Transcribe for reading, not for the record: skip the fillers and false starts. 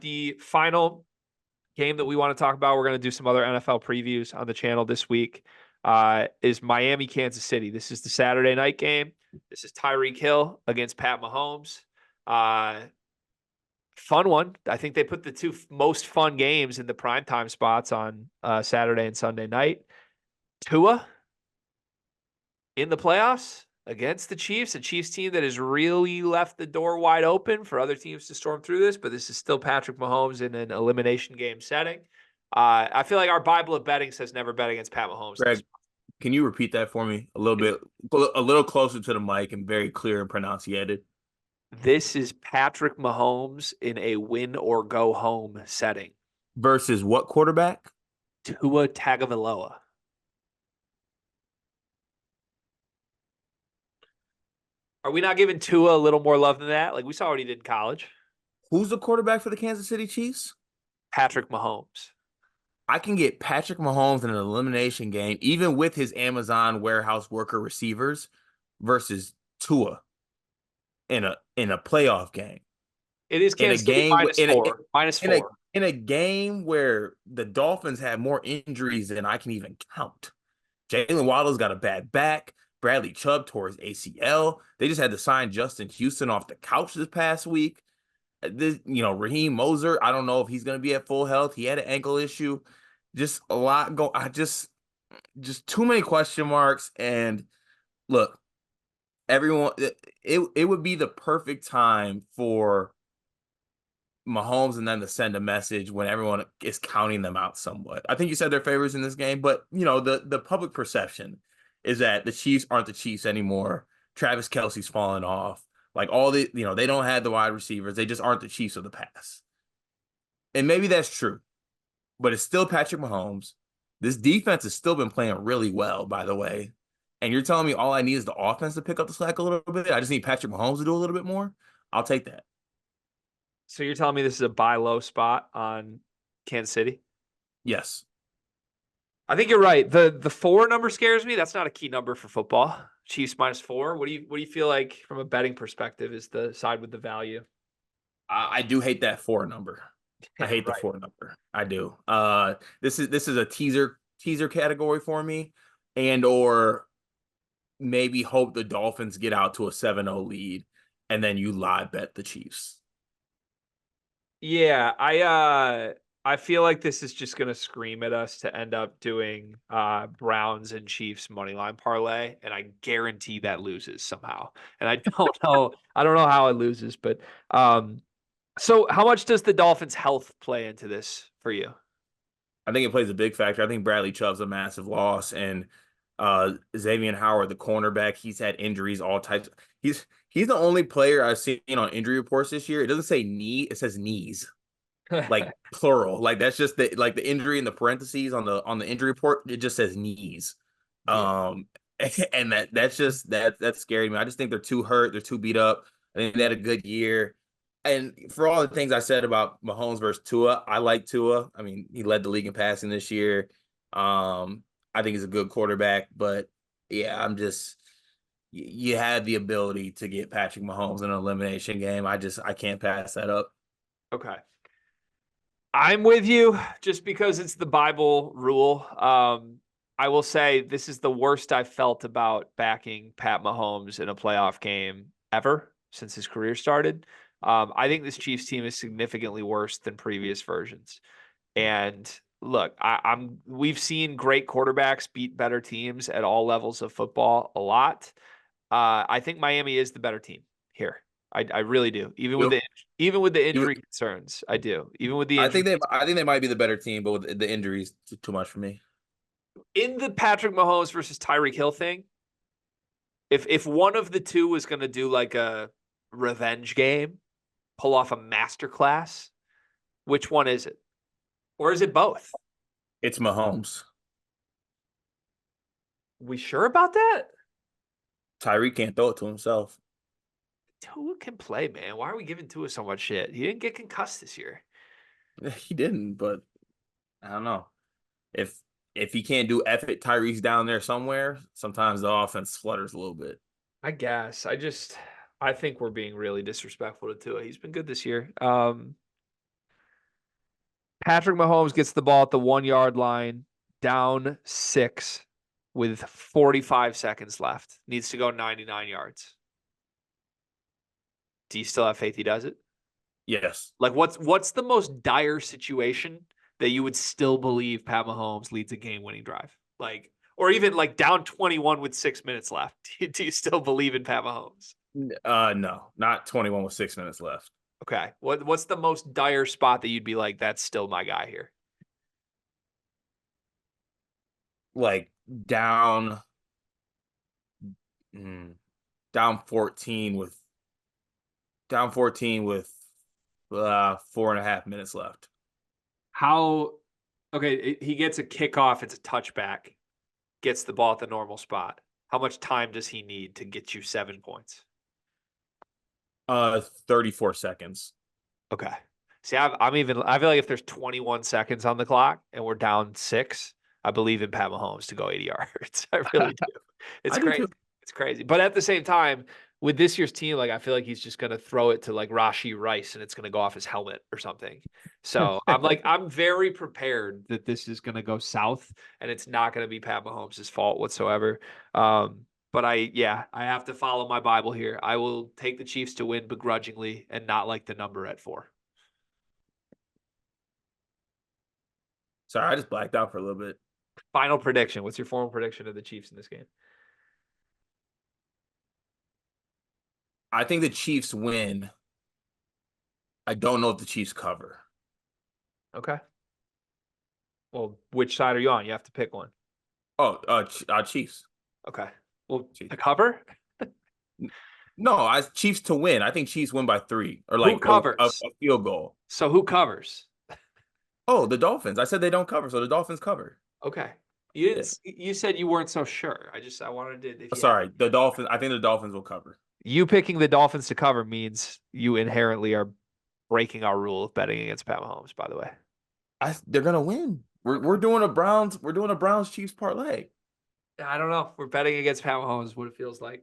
The final game that we want to talk about, we're going to do some other NFL previews on the channel this week, is Miami, Kansas City. This is the Saturday night game. This is Tyreek Hill against Pat Mahomes. Fun one. I think they put the two most fun games in the primetime spots on Saturday and Sunday night. Tua in the playoffs against the Chiefs, a Chiefs team that has really left the door wide open for other teams to storm through this, but this is still Patrick Mahomes in an elimination game setting. I feel like our Bible of betting says never bet against Pat Mahomes. Greg, can you repeat that for me a little bit, a little closer to the mic and very clear and pronunciated? This is Patrick Mahomes in a win or go home setting. Versus what quarterback? Tua Tagovailoa. Are we not giving Tua a little more love than that? Like we saw what he did in college. Who's the quarterback for the Kansas City Chiefs? Patrick Mahomes. I can get Patrick Mahomes in an elimination game, even with his Amazon warehouse worker receivers, versus Tua in a playoff game. It is Kansas City -4. In a game where the Dolphins have more injuries than I can even count. Jalen Waddle's got a bad back. Bradley Chubb tore his ACL. They just had to sign Justin Houston off the couch this past week. Raheem Mostert, I don't know if he's going to be at full health. He had an ankle issue. Just a lot go. Just too many question marks. And look, everyone, it would be the perfect time for Mahomes and them to send a message when everyone is counting them out somewhat. I think you said they're favorites in this game, but the public perception is that the Chiefs aren't the Chiefs anymore. Travis Kelce's fallen off. Like they don't have the wide receivers. They just aren't the Chiefs of the past. And maybe that's true, but it's still Patrick Mahomes. This defense has still been playing really well, by the way. And you're telling me all I need is the offense to pick up the slack a little bit? I just need Patrick Mahomes to do a little bit more? I'll take that. So you're telling me this is a buy low spot on Kansas City? Yes. I think you're right. The 4 number scares me. That's not a key number for football. Chiefs -4. What do you feel like from a betting perspective is the side with the value? I do hate that 4 number. I hate the 4 number. I do. This is a teaser category for me, or maybe hope the Dolphins get out to a 7-0 lead, and then you live bet the Chiefs. Yeah, I feel like this is just going to scream at us to end up doing Browns and Chiefs moneyline parlay, and I guarantee that loses somehow. And I don't know how it loses, but so how much does the Dolphins' health play into this for you? I think it plays a big factor. I think Bradley Chubb's a massive loss, and Xavier Howard, the cornerback, he's had injuries, all types. He's the only player I've seen on injury reports this year. It doesn't say knee, it says knees. Like plural. Like that's just the injury in the parentheses on the injury report, it just says knees. Yeah. And that's scary me. I just think they're too hurt, they're too beat up. I think they had a good year. And for all the things I said about Mahomes versus Tua, I like Tua. I mean, he led the league in passing this year. I think he's a good quarterback, but yeah, you had the ability to get Patrick Mahomes in an elimination game. I can't pass that up. Okay. I'm with you just because it's the Bible rule. I will say this is the worst I've felt about backing Pat Mahomes in a playoff game ever since his career started. I think this Chiefs team is significantly worse than previous versions. And look, we've seen great quarterbacks beat better teams at all levels of football a lot. I think Miami is the better team here. I really do. Even with the injury concerns, I do. Even with the injury, I think they might be the better team, but with the injuries, too much for me. In the Patrick Mahomes versus Tyreek Hill thing, if one of the two was going to do like a revenge game, pull off a masterclass, which one is it? Or is it both? It's Mahomes. We sure about that? Tyreek can't throw it to himself. Tua can play, man. Why are we giving Tua so much shit? He didn't get concussed this year. He didn't, but I don't know. If he can't do it, Tyreek's down there somewhere, sometimes the offense flutters a little bit. I guess. I think we're being really disrespectful to Tua. He's been good this year. Patrick Mahomes gets the ball at the 1 yard line, down 6 with 45 seconds left. Needs to go 99 yards. Do you still have faith he does it? Yes. Like, what's the most dire situation that you would still believe Pat Mahomes leads a game-winning drive? Like, or even like down 21 with 6 minutes left. Do you still believe in Pat Mahomes? No, not 21 with 6 minutes left. Okay. What's the most dire spot that you'd be like, that's still my guy here? Like down, mm, down 14 with 4.5 minutes left. How okay, he gets a kickoff, it's a touchback, gets the ball at the normal spot. How much time does he need to get you 7 points? 34 seconds. Okay. See, I feel like if there's 21 seconds on the clock and we're down 6, I believe in Pat Mahomes to go 80 yards. I really do. It's I do crazy. too. It's crazy. But at the same time, with this year's team, like I feel like he's just gonna throw it to like Rashee Rice and it's gonna go off his helmet or something. So I'm very prepared that this is gonna go south and it's not gonna be Pat Mahomes' fault whatsoever. But I have to follow my Bible here. I will take the Chiefs to win begrudgingly and not like the number at 4. Sorry, I just blacked out for a little bit. Final prediction. What's your formal prediction of the Chiefs in this game? I think the Chiefs win. I don't know if the Chiefs cover. Okay. Well, which side are you on? You have to pick one. Oh, Chiefs. Okay. Well, Chiefs. the cover? No, Chiefs to win. I think Chiefs win by 3 or Who like covers? a field goal. So who covers? Oh, the Dolphins. I said they don't cover, so the Dolphins cover. Okay. You didn't. You said you weren't so sure. I wanted to. Sorry, the Dolphins. I think the Dolphins will cover. You picking the Dolphins to cover means you inherently are breaking our rule of betting against Pat Mahomes. By the way, They're gonna win. We're doing a Browns Chiefs parlay. I don't know. We're betting against Pat Mahomes. What it feels like.